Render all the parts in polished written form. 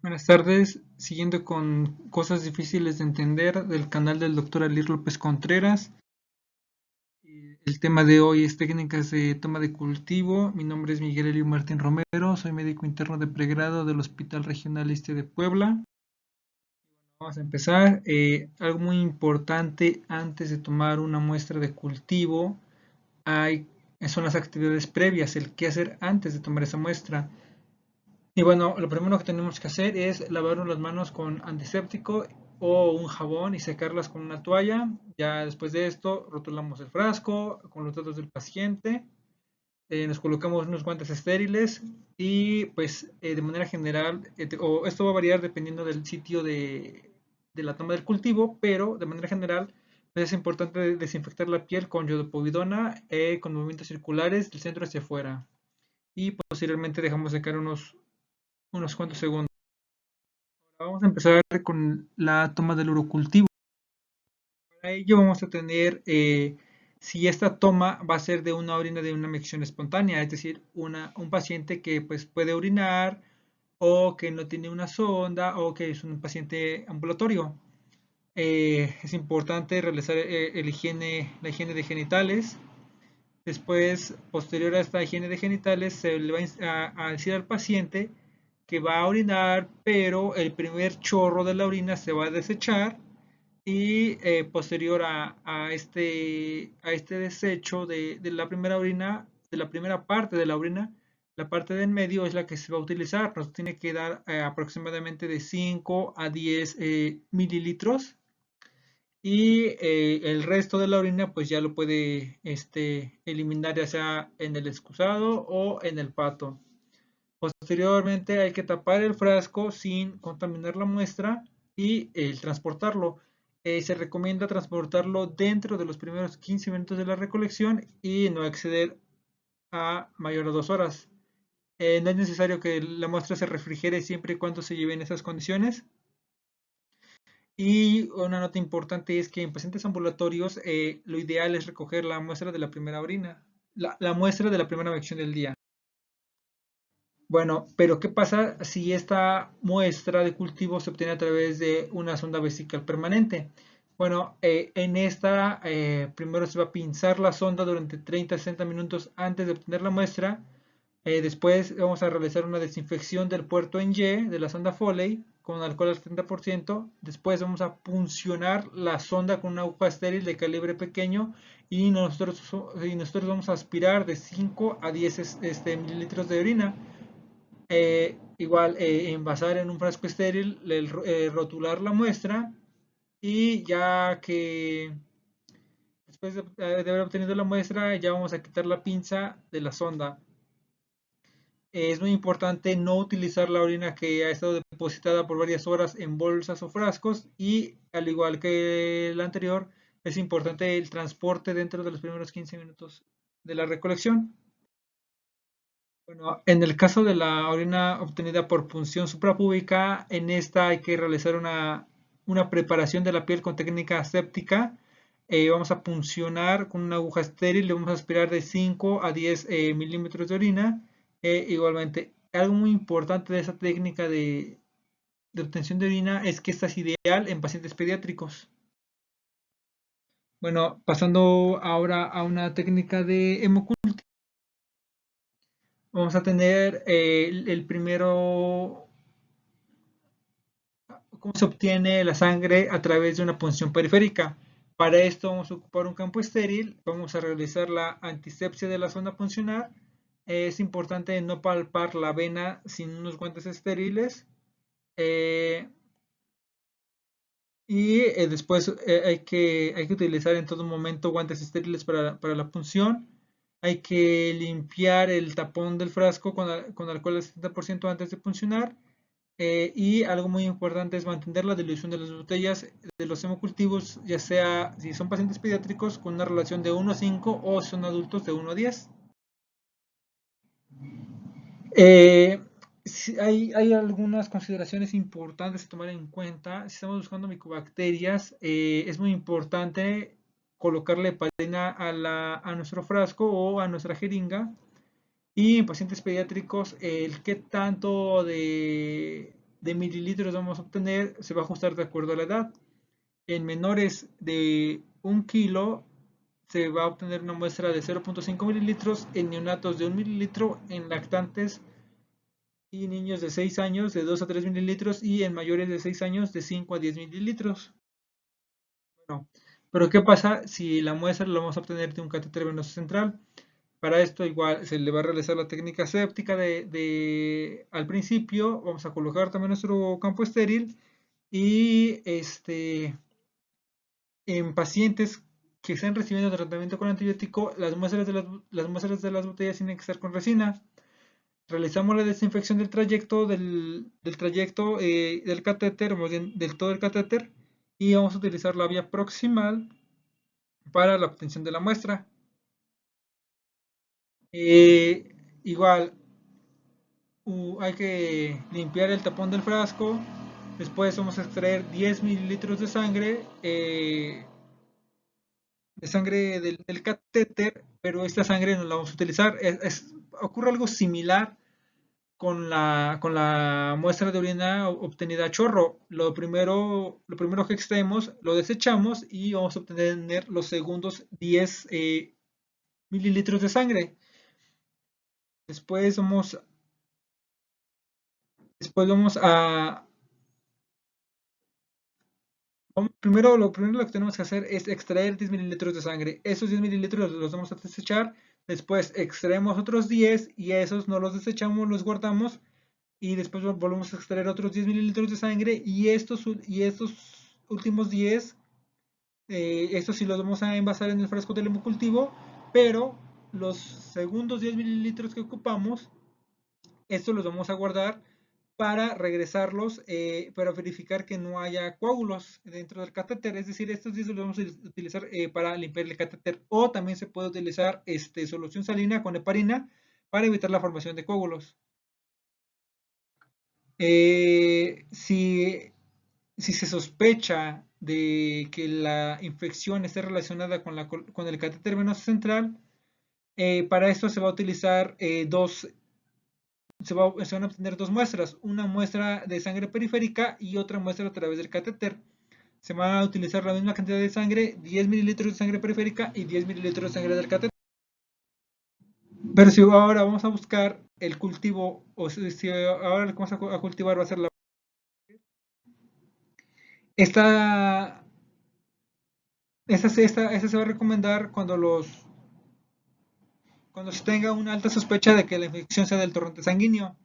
Buenas tardes, siguiendo con cosas difíciles de entender del canal del doctor Alir López Contreras. El tema de hoy es técnicas de toma de cultivo. Mi nombre es Miguel Elio Martín Romero, soy médico interno de pregrado del Hospital Regional Este de Puebla. Vamos a empezar. Algo muy importante antes de tomar una muestra de cultivo hay, son las actividades previas, el qué hacer antes de tomar esa muestra. Y bueno, lo primero que tenemos que hacer es lavarnos las manos con antiséptico o un jabón y secarlas con una toalla. Ya después de esto, rotulamos el frasco con los datos del paciente, nos colocamos unos guantes estériles y pues de manera general, o esto va a variar dependiendo del sitio de la toma del cultivo, pero de manera general pues, es importante desinfectar la piel con yodopovidona con movimientos circulares del centro hacia afuera. Y posteriormente dejamos secar unos cuantos segundos. Vamos a empezar con la toma del urocultivo. Para ello vamos a tener si esta toma va a ser de una orina de una micción espontánea, es decir, un paciente que pues, puede orinar o que no tiene una sonda o que es un paciente ambulatorio. Es importante realizar la higiene de genitales. Después, posterior a esta higiene de genitales, se le va a decir al paciente que va a orinar, pero el primer chorro de la orina se va a desechar y posterior a este desecho de la primera orina, de la primera parte de la orina, la parte de en medio es la que se va a utilizar. Nos tiene que dar aproximadamente de 5 a 10 mililitros y el resto de la orina pues ya lo puede eliminar ya sea en el excusado o en el pato. Posteriormente hay que tapar el frasco sin contaminar la muestra y transportarlo. Se recomienda transportarlo dentro de los primeros 15 minutos de la recolección y no exceder a mayor de 2 horas. No es necesario que la muestra se refrigere siempre y cuando se lleve en esas condiciones. Y una nota importante es que en pacientes ambulatorios lo ideal es recoger la muestra de la primera orina, la muestra de la primera vección del día. Bueno, pero ¿qué pasa si esta muestra de cultivo se obtiene a través de una sonda vesical permanente? Bueno, en esta primero se va a pinzar la sonda durante 30 a 60 minutos antes de obtener la muestra. Después vamos a realizar una desinfección del puerto en Y de la sonda Foley con alcohol al 70%. Después vamos a puncionar la sonda con una aguja estéril de calibre pequeño y nosotros vamos a aspirar de 5 a 10 mililitros de orina. Igual envasar en un frasco estéril, rotular la muestra y ya que después de haber obtenido la muestra ya vamos a quitar la pinza de la sonda. Es muy importante no utilizar la orina que ha estado depositada por varias horas en bolsas o frascos y al igual que el anterior es importante el transporte dentro de los primeros 15 minutos de la recolección. Bueno, en el caso de la orina obtenida por punción suprapúbica, en esta hay que realizar una preparación de la piel con técnica aséptica. Vamos a puncionar con una aguja estéril, le vamos a aspirar de 5 a 10 milímetros de orina. Igualmente, algo muy importante de esa técnica de obtención de orina es que esta es ideal en pacientes pediátricos. Bueno, pasando ahora a una técnica de hemocultivo. Vamos a tener el primero, cómo se obtiene la sangre a través de una punción periférica. Para esto vamos a ocupar un campo estéril, vamos a realizar la antisepsia de la zona puncional. Es importante no palpar la vena sin unos guantes estériles. Eh, y después hay que utilizar en todo momento guantes estériles para la punción. Hay que limpiar el tapón del frasco con alcohol al 70% antes de puncionar. Y algo muy importante es mantener la dilución de las botellas de los hemocultivos, ya sea si son pacientes pediátricos con una relación de 1 a 5 o son adultos de 1 a 10. Eh, hay algunas consideraciones importantes a tomar en cuenta. Si estamos buscando micobacterias, es muy importante colocarle heparina a nuestro frasco o a nuestra jeringa. Y en pacientes pediátricos, el qué tanto de mililitros vamos a obtener se va a ajustar de acuerdo a la edad. En menores de 1 kilo se va a obtener una muestra de 0.5 mililitros, en neonatos de 1 mililitro, en lactantes y niños de 6 años de 2 a 3 mililitros y en mayores de 6 años de 5 a 10 mililitros. Bueno, pero ¿qué pasa si la muestra la vamos a obtener de un catéter venoso central? Para esto igual se le va a realizar la técnica séptica al principio, vamos a colocar también nuestro campo estéril y en pacientes que estén recibiendo tratamiento con antibiótico, las muestras de las botellas tienen que estar con resina. Realizamos la desinfección del trayecto, del trayecto del catéter, más bien del todo el catéter, y vamos a utilizar la vía proximal para la obtención de la muestra. Igual, hay que limpiar el tapón del frasco. Después vamos a extraer 10 mililitros de sangre del catéter, pero esta sangre no la vamos a utilizar. Ocurre algo similar con la muestra de orina obtenida a chorro. Lo primero que extraemos lo desechamos y vamos a obtener los segundos 10 mililitros de sangre. Después vamos a... lo primero que tenemos que hacer es extraer 10 mililitros de sangre. Esos 10 mililitros los vamos a desechar. Después extraemos otros 10 y esos no los desechamos, los guardamos. Y después volvemos a extraer otros 10 mililitros de sangre. Y estos últimos 10, estos sí los vamos a envasar en el frasco del hemocultivo. Pero los segundos 10 mililitros que ocupamos, estos los vamos a guardar para regresarlos, para verificar que no haya coágulos dentro del catéter. Es decir, estos 10 los vamos a utilizar para limpiar el catéter. O también se puede utilizar solución salina con heparina para evitar la formación de coágulos. Si se sospecha de que la infección esté relacionada con el catéter venoso central, para esto se va a utilizar se van a obtener dos muestras, una muestra de sangre periférica y otra muestra a través del catéter. Se va a utilizar la misma cantidad de sangre, 10 mililitros de sangre periférica y 10 mililitros de sangre del catéter. Pero si ahora vamos a buscar el cultivo, o si ahora lo que vamos a cultivar va a ser esta se va a recomendar cuando se tenga una alta sospecha de que la infección sea del torrente sanguíneo.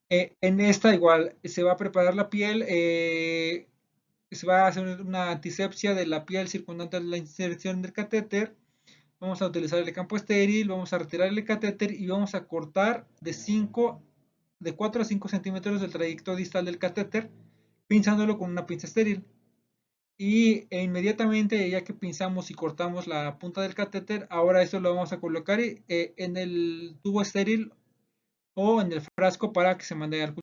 En esta igual se va a preparar la piel, se va a hacer una antisepsia de la piel circundante a la inserción del catéter. Vamos a utilizar el campo estéril, vamos a retirar el catéter y vamos a cortar de 4 a 5 centímetros del trayecto distal del catéter, pinzándolo con una pinza estéril. Inmediatamente, ya que pinzamos y cortamos la punta del catéter, ahora esto lo vamos a colocar en el tubo estéril o en el frasco para que se mande al cultivo.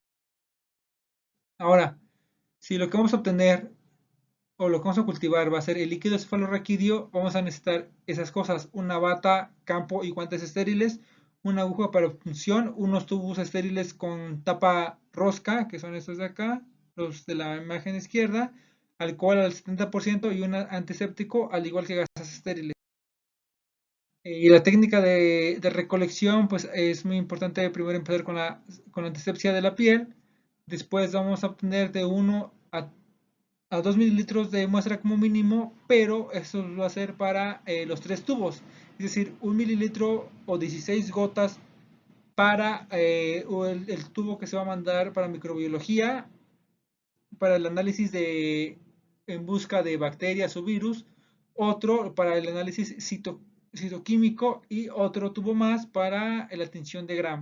Ahora, si lo que vamos a obtener o lo que vamos a cultivar va a ser el líquido cefalorraquídeo, vamos a necesitar esas cosas: una bata, campo y guantes estériles, una aguja para punción, unos tubos estériles con tapa rosca, que son estos de acá, los de la imagen izquierda, alcohol al 70% y un antiséptico, al igual que gasas estériles. Y la técnica de recolección, pues es muy importante primero empezar con la antisepsia de la piel. Después vamos a obtener de 1 a 2 mililitros de muestra como mínimo, pero eso va a ser para los 3 tubos. Es decir, 1 mililitro o 16 gotas para el tubo que se va a mandar para microbiología, para el análisis en busca de bacterias o virus, otro para el análisis citoquímico y otro tubo más para la tinción de Gram.